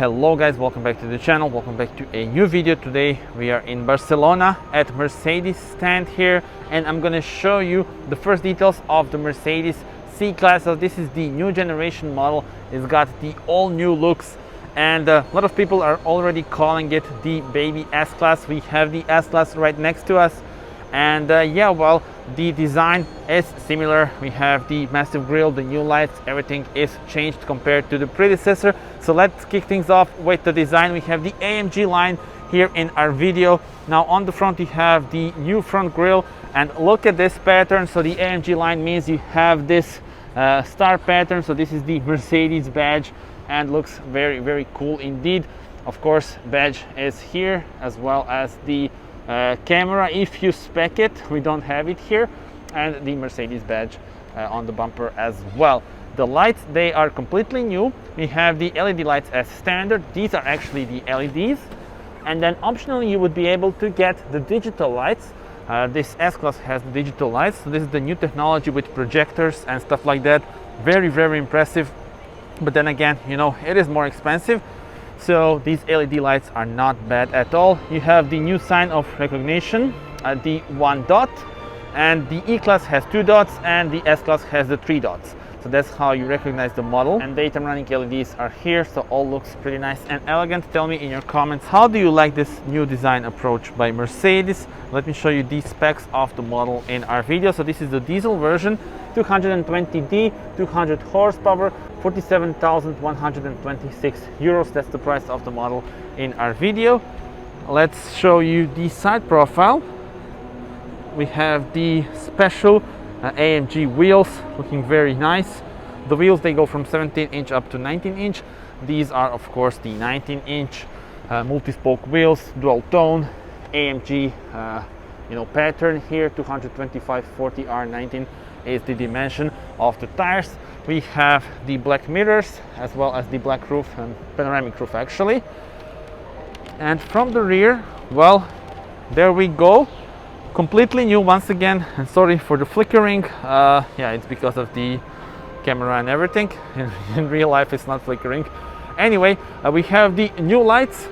Hello guys, welcome back to the channel, welcome back to a new video. Today we are in Barcelona at Mercedes stand here, and I'm gonna show you the first details of the Mercedes C-Class. So this is the new generation model. It's got the all new looks, and a lot of people are already calling it the baby S-Class. We have the S-Class right next to us, and yeah, well, the design is similar. We have the massive grille, the new lights, everything is changed compared to the predecessor. So let's kick things off with the design. We have the AMG line here in our video. Now on the front you have the new front grille, and look at this pattern. So the AMG line means you have this star pattern. So this is the Mercedes badge and looks very cool indeed. Of course, badge is here as well as the camera if you spec it. We don't have it here, and the Mercedes badge on the bumper as well. The lights, they are completely new. We have the LED lights as standard. These are actually the LEDs, and then optionally you would be able to get the digital lights. This S-Class has the digital lights, so this is the new technology with projectors and stuff like that. Very impressive, but then again, you know, it is more expensive. So these LED lights are not bad at all. You have the new sign of recognition, the 1 dot, and the E-Class has 2 dots and the S-Class has the 3 dots. So that's how you recognize the model. And daytime running LEDs are here, so all looks pretty nice and elegant. Tell me in your comments, how do you like this new design approach by Mercedes? Let me show you the specs of the model in our video. So this is the diesel version, 220D, 200 horsepower, 47,126 euros. That's the price of the model in our video. Let's show you the side profile. We have the special AMG wheels, looking very nice. The wheels, they go from 17-inch up to 19-inch. These are of course the 19-inch multi-spoke wheels, dual tone AMG pattern here. 225/40 R19 is the dimension of the tires. We have the black mirrors as well as the black roof and panoramic roof actually. And from the rear, well, there we go, completely new once again. And sorry for the flickering, yeah, it's because of the camera and everything. In real life it's not flickering. Anyway, we have the new lights,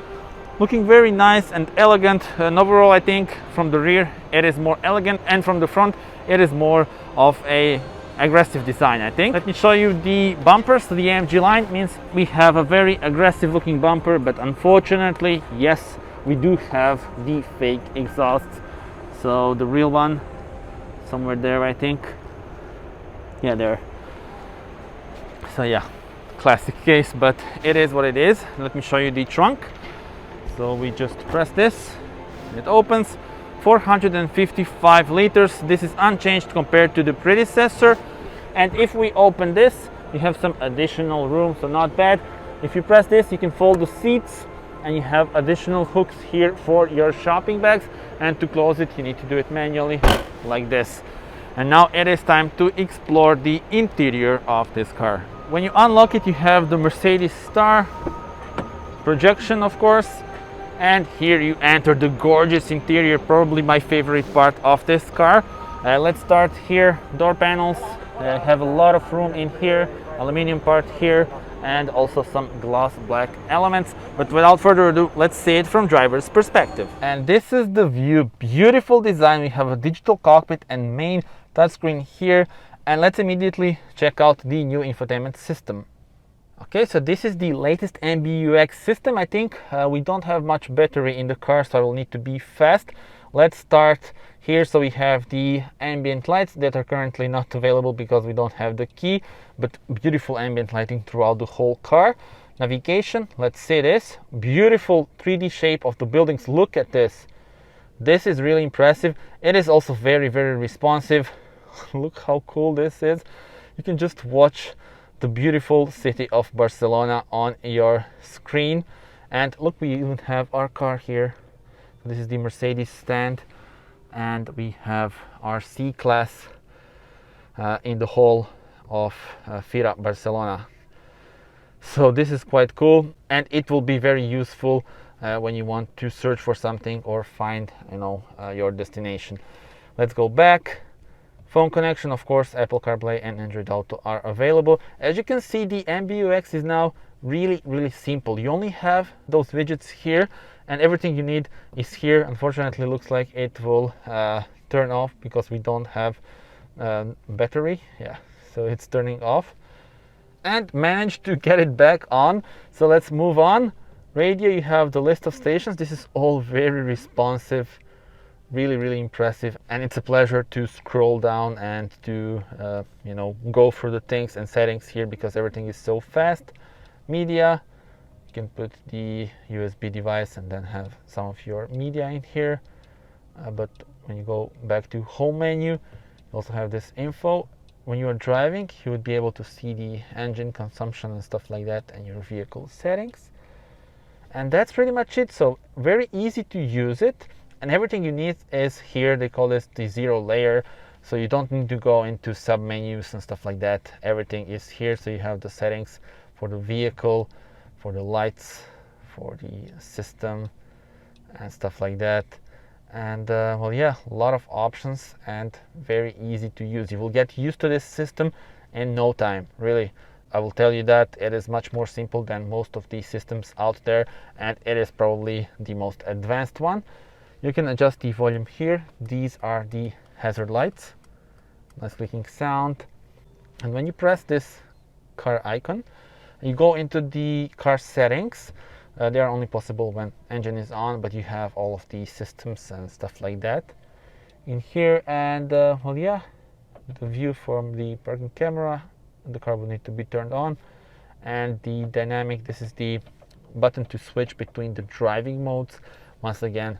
looking very nice and elegant. And overall, I think from the rear it is more elegant, and from the front it is more of a aggressive design, I think. Let me show you the bumpers. So the AMG line means we have a very aggressive looking bumper, but unfortunately, yes, we do have the fake exhausts. So the real one somewhere there, I think. Yeah, there. So yeah, classic case, but it is what it is. Let me show you the trunk. So we just press this, it opens. 455 liters. This is unchanged compared to the predecessor. And if we open this, you have some additional room, so not bad. If you press this, you can fold the seats, and you have additional hooks here for your shopping bags. And to close it, you need to do it manually like this. And now it is time to explore the interior of this car. When you unlock it, you have the Mercedes star projection, of course. And here you enter the gorgeous interior, probably my favorite part of this car. Let's start here. Door panels have a lot of room in here, aluminum part here, and also some gloss black elements. But without further ado, let's see it from driver's perspective. And this is the view. Beautiful design. We have a digital cockpit and main touchscreen here. And let's immediately check out the new infotainment system. Okay, so this is the latest MBUX system. I think we don't have much battery in the car, so I will need to be fast. Let's start here. So we have the ambient lights that are currently not available because we don't have the key, but beautiful ambient lighting throughout the whole car. Navigation, let's see this. Beautiful 3D shape of the buildings. Look at this. This is really impressive. It is also very responsive. Look how cool this is. You can just watch the beautiful city of Barcelona on your screen. And look, we even have our car here. This is the Mercedes stand, and we have our C-Class in the hall of Fira Barcelona. So this is quite cool, and it will be very useful when you want to search for something or find your destination. Let's go back. Phone connection, of course, Apple CarPlay and Android Auto are available. As you can see, the MBUX is now really simple. You only have those widgets here, and everything you need is here. Unfortunately, looks like it will turn off because we don't have battery. Yeah, so it's turning off, and managed to get it back on. So let's move on. Radio, you have the list of stations. This is all very responsive, really impressive, and it's a pleasure to scroll down and to you know, go through the things and settings here because everything is so fast. Media, you can put the USB device and then have some of your media in here, but when you go back to home menu, you also have this info. When you are driving, you would be able to see the engine consumption and stuff like that, and your vehicle settings. And that's pretty much it. So very easy to use it, and everything you need is here. They call this the 0 layer, so you don't need to go into sub menus and stuff like that. Everything is here. So you have the settings for the vehicle, for the lights, for the system and stuff like that. And well, yeah, a lot of options and very easy to use. You will get used to this system in no time, really. I will tell you that it is much more simple than most of these systems out there, and it is probably the most advanced one. You can adjust the volume here. These are the hazard lights. Nice clicking sound. And when you press this car icon, you go into the car settings. They are only possible when engine is on, but you have all of the systems and stuff like that in here. And well, yeah, the view from the parking camera, the car will need to be turned on. And the dynamic, this is the button to switch between the driving modes. Once again,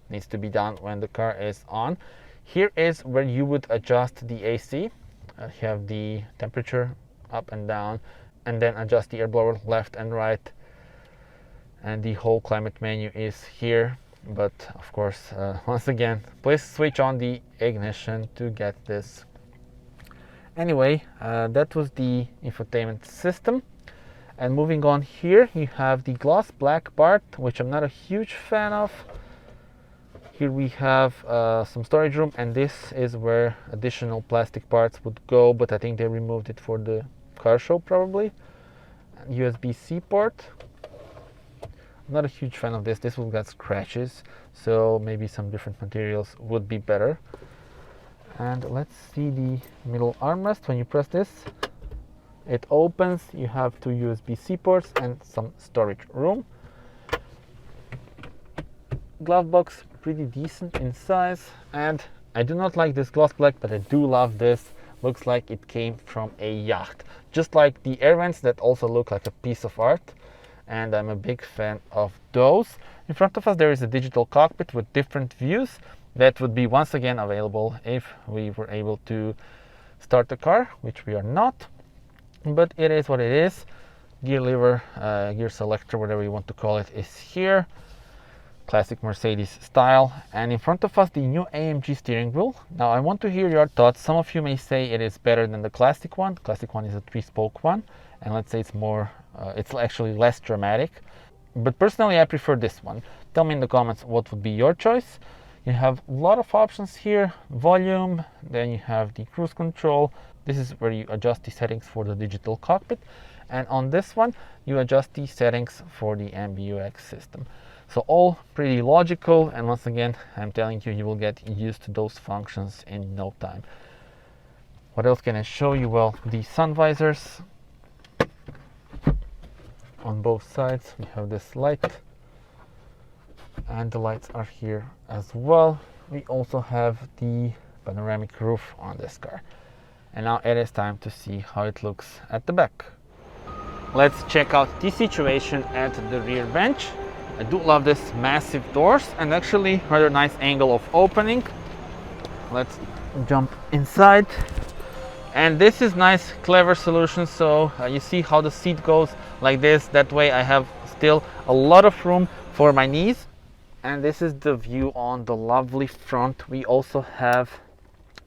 needs to be done when the car is on. Here is where you would adjust the AC. You have the temperature up and down, and then adjust the air blower left and right. And the whole climate menu is here. But of course, once again, please switch on the ignition to get this. Anyway, that was the infotainment system. And moving on, here you have the gloss black part, which I'm not a huge fan of. Here we have some storage room, and this is where additional plastic parts would go, but I think they removed it for the car show probably. USB-C port. I'm not a huge fan of this. This will get scratches, so maybe some different materials would be better. And let's see the middle armrest. When you press this, it opens. You have two USB-C ports and some storage room. Glove box, pretty decent in size. And I do not like this gloss black, but I do love this. Looks like it came from a yacht. Just like the air vents that also look like a piece of art. And I'm a big fan of those. In front of us there is a digital cockpit with different views that would be once again available if we were able to start the car, which we are not, but it is what it is. Gear lever, gear selector, whatever you want to call it, is here. Classic Mercedes style. And in front of us the new AMG steering wheel. Now I want to hear your thoughts. Some of you may say it is better than the classic one. Classic one is a 3-spoke one, and let's say it's more it's actually less dramatic, but personally I prefer this one. Tell me in the comments what would be your choice. You have a lot of options here. Volume, then you have the cruise control. This is where you adjust the settings for the digital cockpit, and on this one you adjust the settings for the MBUX system. So all pretty logical, and once again I'm telling you, you will get used to those functions in no time. What else can I show you? Well, the sun visors. On both sides we have this light, and the lights are here as well. We also have the panoramic roof on this car. And now it is time to see how it looks at the back. Let's check out the situation at the rear bench. I do love this massive doors and actually rather nice angle of opening. Let's jump inside. And this is nice, clever solution. So you see how the seat goes like this. That way I have still a lot of room for my knees. And this is the view on the lovely front. We also have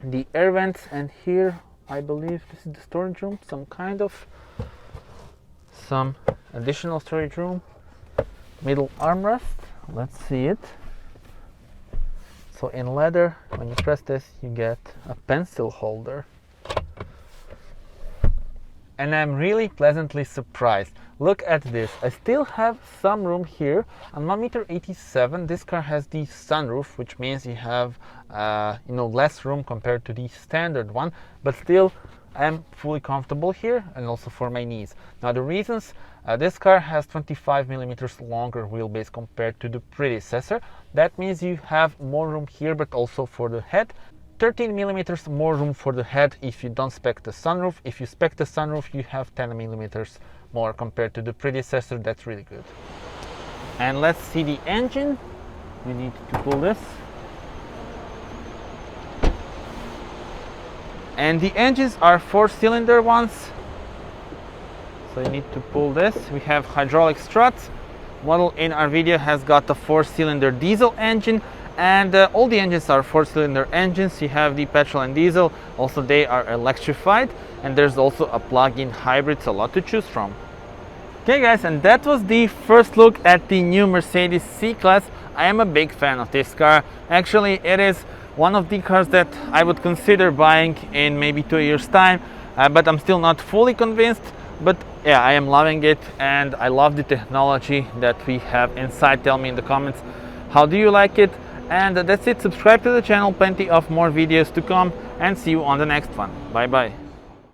the air vents, and here I believe this is the storage room, some additional storage room. Middle armrest, let's see it. So in leather, when you press this, you get a pencil holder. And I'm really pleasantly surprised. Look at this. I still have some room here. On 1.87 m, this car has the sunroof, which means you have less room compared to the standard one, but still I'm fully comfortable here, and also for my knees. Now the reasons, this car has 25 millimeters longer wheelbase compared to the predecessor. That means you have more room here, but also for the head. 13 millimeters more room for the head if you don't spec the sunroof. If you spec the sunroof, you have 10 millimeters more compared to the predecessor. That's really good. And let's see the engine. We need to pull this. And the engines are 4-cylinder ones. So you need to pull this. We have hydraulic struts. Model in our video has got a 4-cylinder diesel engine. And all the engines are 4-cylinder engines. You have the petrol and diesel, also they are electrified, and there's also a plug-in hybrid, so a lot to choose from. Okay guys, and that was the first look at the new Mercedes C-Class. I am a big fan of this car. Actually, it is one of the cars that I would consider buying in maybe 2 years time, but I'm still not fully convinced. But yeah, I am loving it, and I love the technology that we have inside. Tell me in the comments, how do you like it? And that's it. Subscribe to the channel, plenty of more videos to come, and see you on the next one. Bye bye.